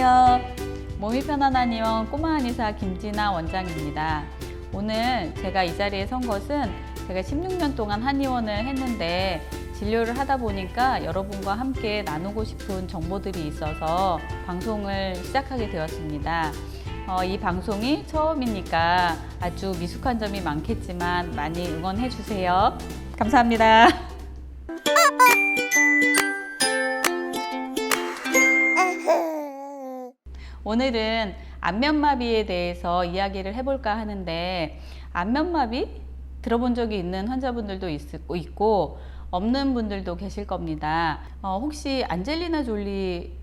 안녕하세요. 몸이 편한 한의원 꼬마 한의사 김진아 원장입니다. 오늘 제가 이 자리에 선 것은 제가 16년 동안 한의원을 했는데 진료를 하다 보니까 여러분과 함께 나누고 싶은 정보들이 있어서 방송을 시작하게 되었습니다. 이 방송이 처음이니까 아주 미숙한 점이 많겠지만 많이 응원해 주세요. 감사합니다. 오늘은 안면마비에 대해서 이야기를 해볼까 하는데, 안면마비 들어본 적이 있는 환자분들도 있고 없는 분들도 계실 겁니다. 혹시 안젤리나 졸리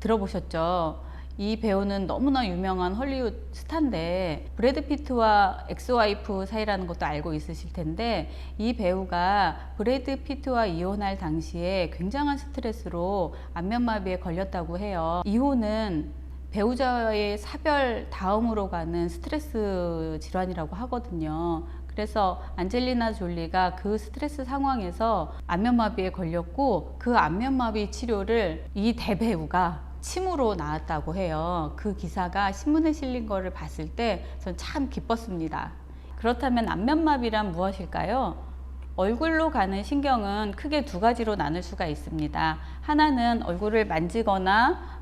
들어보셨죠? 이 배우는 너무나 유명한 헐리우드 스타인데 브래드 피트와 엑스와이프 사이라는 것도 알고 있으실 텐데, 이 배우가 브래드 피트와 이혼할 당시에 굉장한 스트레스로 안면마비에 걸렸다고 해요. 이혼은 배우자의 사별 다음으로 가는 스트레스 질환이라고 하거든요. 그래서 안젤리나 졸리가 그 스트레스 상황에서 안면마비에 걸렸고, 그 안면마비 치료를 이 대배우가 침으로 나았다고 해요. 그 기사가 신문에 실린 거를 봤을 때 전 참 기뻤습니다. 그렇다면 안면마비란 무엇일까요? 얼굴로 가는 신경은 크게 두 가지로 나눌 수가 있습니다. 하나는 얼굴을 만지거나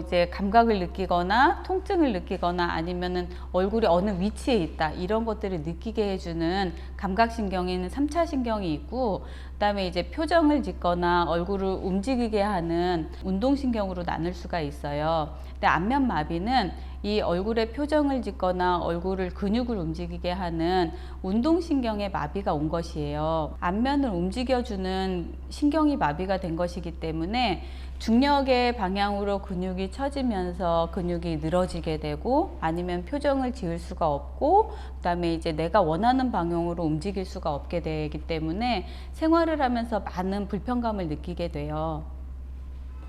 이제 감각을 느끼거나 통증을 느끼거나 아니면은 얼굴이 어느 위치에 있다 이런 것들을 느끼게 해주는 감각신경인 3차 신경이 있고, 그다음에 이제 표정을 짓거나 얼굴을 움직이게 하는 운동신경으로 나눌 수가 있어요. 근데 안면마비는 이 얼굴에 표정을 짓거나 얼굴을 근육을 움직이게 하는 운동신경의 마비가 온 것이에요. 안면을 움직여주는 신경이 마비가 된 것이기 때문에 중력의 방향으로 근육이 처지면서 근육이 늘어지게 되고, 아니면 표정을 지을 수가 없고, 그다음에 이제 내가 원하는 방향으로 움직일 수가 없게 되기 때문에 생활을 하면서 많은 불편감을 느끼게 돼요.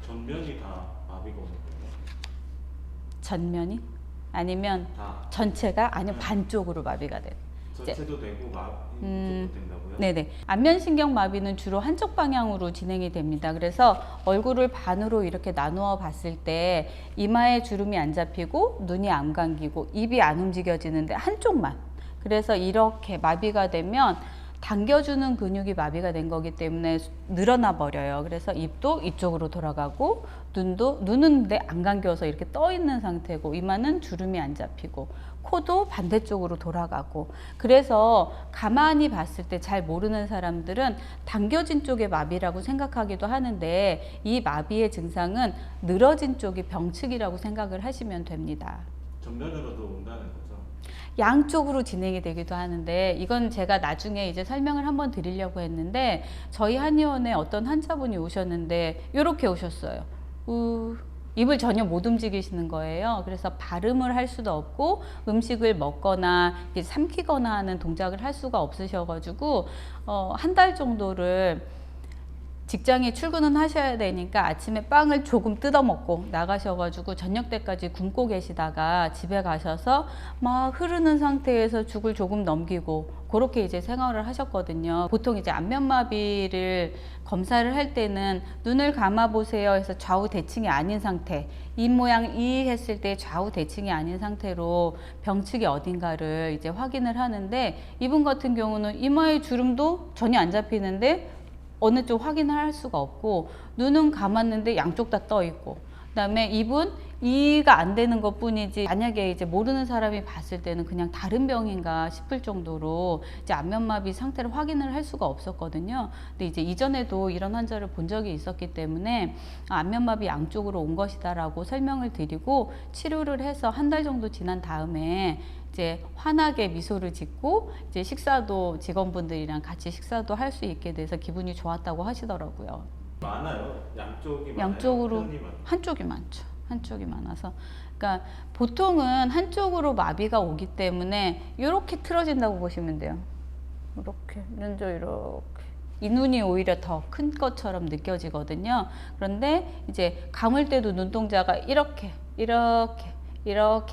전면이 다 마비가 오는 거예요? 전면이? 아니면 전체가? 아니면 반쪽으로 마비가 돼. 전체도 되고 마비도 된다고요? 네네. 안면신경 마비는 주로 한쪽 방향으로 진행이 됩니다. 그래서 얼굴을 반으로 이렇게 나누어 봤을 때 이마에 주름이 안 잡히고 눈이 안 감기고 입이 안 움직여지는데 한쪽만. 그래서 이렇게 마비가 되면 당겨주는 근육이 마비가 된 거기 때문에 늘어나 버려요. 그래서 입도 이쪽으로 돌아가고, 눈은 근데 안 감겨서 이렇게 떠 있는 상태고, 이마는 주름이 안 잡히고, 코도 반대쪽으로 돌아가고. 그래서 가만히 봤을 때 잘 모르는 사람들은 당겨진 쪽의 마비라고 생각하기도 하는데, 이 마비의 증상은 늘어진 쪽이 병측이라고 생각을 하시면 됩니다. 전면으로도 온다는 거죠? 양쪽으로 진행이 되기도 하는데, 이건 제가 나중에 이제 설명을 한번 드리려고 했는데, 저희 한의원에 어떤 환자분이 오셨는데 이렇게 오셨어요. 입을 전혀 못 움직이시는 거예요. 그래서 발음을 할 수도 없고 음식을 먹거나 삼키거나 하는 동작을 할 수가 없으셔가지고 한 달 정도를 직장에 출근은 하셔야 되니까 아침에 빵을 조금 뜯어 먹고 나가셔가지고 저녁 때까지 굶고 계시다가 집에 가셔서 막 흐르는 상태에서 죽을 조금 넘기고 그렇게 이제 생활을 하셨거든요. 보통 이제 안면마비를 검사를 할 때는 눈을 감아 보세요 해서 좌우 대칭이 아닌 상태, 입 모양 이 했을 때 좌우 대칭이 아닌 상태로 병측이 어딘가를 이제 확인을 하는데, 이분 같은 경우는 이마의 주름도 전혀 안 잡히는데 어느 쪽 확인을 할 수가 없고, 눈은 감았는데 양쪽 다 떠 있고, 그다음에 입은 이해가 안 되는 것 뿐이지, 만약에 이제 모르는 사람이 봤을 때는 그냥 다른 병인가 싶을 정도로 이제 안면마비 상태를 확인을 할 수가 없었거든요. 근데 이제 이전에도 이런 환자를 본 적이 있었기 때문에 안면마비 양쪽으로 온 것이다라고 설명을 드리고 치료를 해서 한 달 정도 지난 다음에 이제 환하게 미소를 짓고 이제 식사도 직원분들이랑 같이 식사도 할 수 있게 돼서 기분이 좋았다고 하시더라고요. 많아요? 양쪽이 많아요? 양쪽으로 한쪽이 많죠. 한쪽이 많아서, 그러니까 보통은 한쪽으로 마비가 오기 때문에 이렇게 틀어진다고 보시면 돼요. 이렇게 눈도 이렇게, 이 눈이 오히려 더 큰 것처럼 느껴지거든요. 그런데 이제 감을 때도 눈동자가 이렇게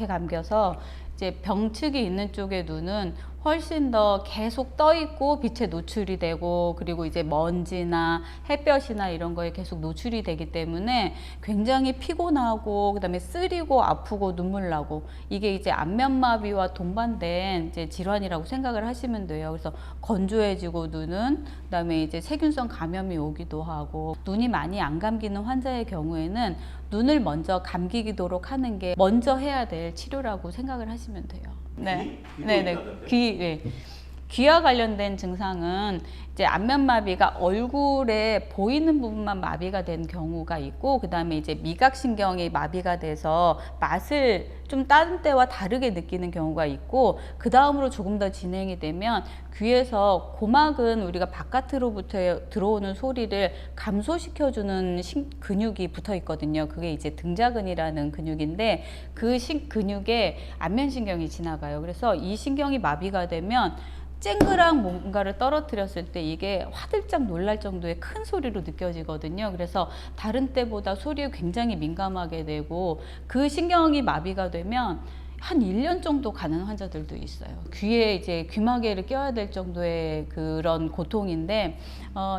감겨서 이제 병측이 있는 쪽의 눈은 훨씬 더 계속 떠 있고 빛에 노출이 되고, 그리고 이제 먼지나 햇볕이나 이런 거에 계속 노출이 되기 때문에 굉장히 피곤하고, 그다음에 쓰리고 아프고 눈물 나고, 이게 이제 안면마비와 동반된 이제 질환이라고 생각을 하시면 돼요. 그래서 건조해지고 눈은, 그다음에 이제 세균성 감염이 오기도 하고, 눈이 많이 안 감기는 환자의 경우에는 눈을 먼저 감기도록 하는 게 먼저 해야 될 치료라고 생각을 하시면 돼요. 네, 귀도 네, 네. 있다던데? 네. 귀와 관련된 증상은 이제 안면마비가 얼굴에 보이는 부분만 마비가 된 경우가 있고, 그 다음에 이제 미각신경이 마비가 돼서 맛을 좀 다른 때와 다르게 느끼는 경우가 있고, 그 다음으로 조금 더 진행이 되면 귀에서 고막은 우리가 바깥으로부터 들어오는 소리를 감소시켜주는 근육이 붙어 있거든요. 그게 이제 등자근이라는 근육인데, 그 근육에 안면신경이 지나가요. 그래서 이 신경이 마비가 되면 쨍그랑 뭔가를 떨어뜨렸을 때 이게 화들짝 놀랄 정도의 큰 소리로 느껴지거든요. 그래서 다른 때보다 소리에 굉장히 민감하게 되고, 그 신경이 마비가 되면 한 1년 정도 가는 환자들도 있어요. 귀에 이제 귀마개를 껴야 될 정도의 그런 고통인데,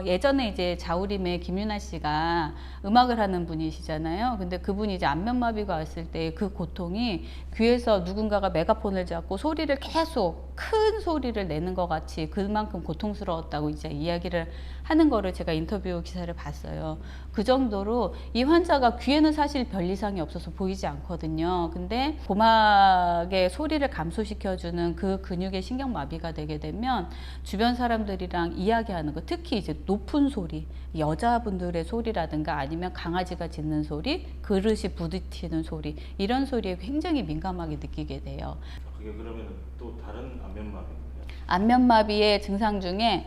예전에 이제 자우림의 김윤아 씨가 음악을 하는 분이시잖아요. 근데 그분이 이제 안면마비가 왔을 때 그 고통이 귀에서 누군가가 메가폰을 잡고 소리를 계속 큰 소리를 내는 것 같이 그만큼 고통스러웠다고 이제 이야기를 하는 거를 제가 인터뷰 기사를 봤어요. 그 정도로 이 환자가 귀에는 사실 별 이상이 없어서 보이지 않거든요. 근데 고막의 소리를 감소시켜주는 그 근육의 신경마비가 되게 되면 주변 사람들이랑 이야기하는 거, 특히 이제 높은 소리, 여자분들의 소리라든가 아니면 강아지가 짖는 소리, 그릇이 부딪히는 소리, 이런 소리에 굉장히 민감하게 느끼게 돼요. 그게 그러면 또 다른 안면마비인가요? 안면마비의 증상 중에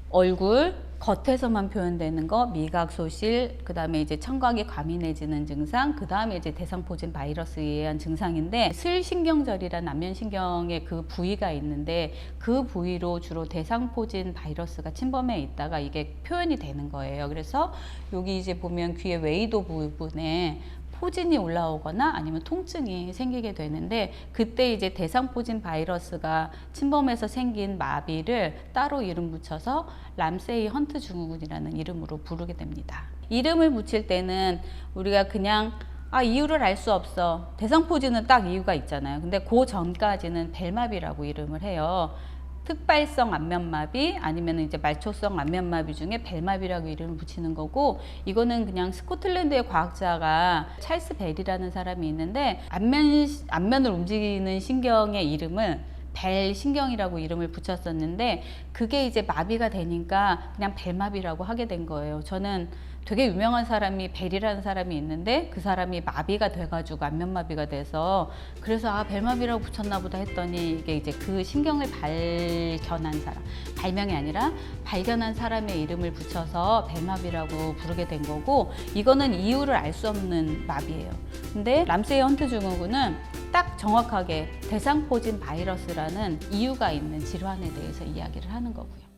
얼굴 겉에서만 표현되는 거, 미각 소실, 그 다음에 이제 청각이 과민해지는 증상, 그 다음에 이제 대상포진 바이러스에 의한 증상인데, 슬신경절이라는 안면신경의 그 부위가 있는데, 그 부위로 주로 대상포진 바이러스가 침범해 있다가 이게 표현이 되는 거예요. 그래서 여기 이제 보면 귀의 웨이도 부분에 포진이 올라오거나 아니면 통증이 생기게 되는데, 그때 이제 대상포진 바이러스가 침범해서 생긴 마비를 따로 이름 붙여서 람세이 헌트 증후군이라는 이름으로 부르게 됩니다. 이름을 붙일 때는 우리가 그냥 이유를 알 수 없어, 대상포진은 딱 이유가 있잖아요. 근데 그 전까지는 벨마비라고 이름을 해요. 특발성 안면마비 아니면 이제 말초성 안면마비 중에 벨마비라고 이름을 붙이는 거고, 이거는 그냥 스코틀랜드의 과학자가 찰스 벨이라는 사람이 있는데, 안면을 움직이는 신경의 이름을 벨 신경이라고 이름을 붙였었는데, 그게 이제 마비가 되니까 그냥 벨마비라고 하게 된 거예요. 저는 되게 유명한 사람이 벨이라는 사람이 있는데, 그 사람이 마비가 돼가지고 안면마비가 돼서, 그래서 벨마비라고 붙였나 보다 했더니, 이게 이제 그 신경을 발견한 사람, 발명이 아니라 발견한 사람의 이름을 붙여서 벨마비라고 부르게 된 거고, 이거는 이유를 알 수 없는 마비예요. 근데 람세이 헌트 증후군은 딱 정확하게 대상포진 바이러스라는 이유가 있는 질환에 대해서 이야기를 하는 거고요.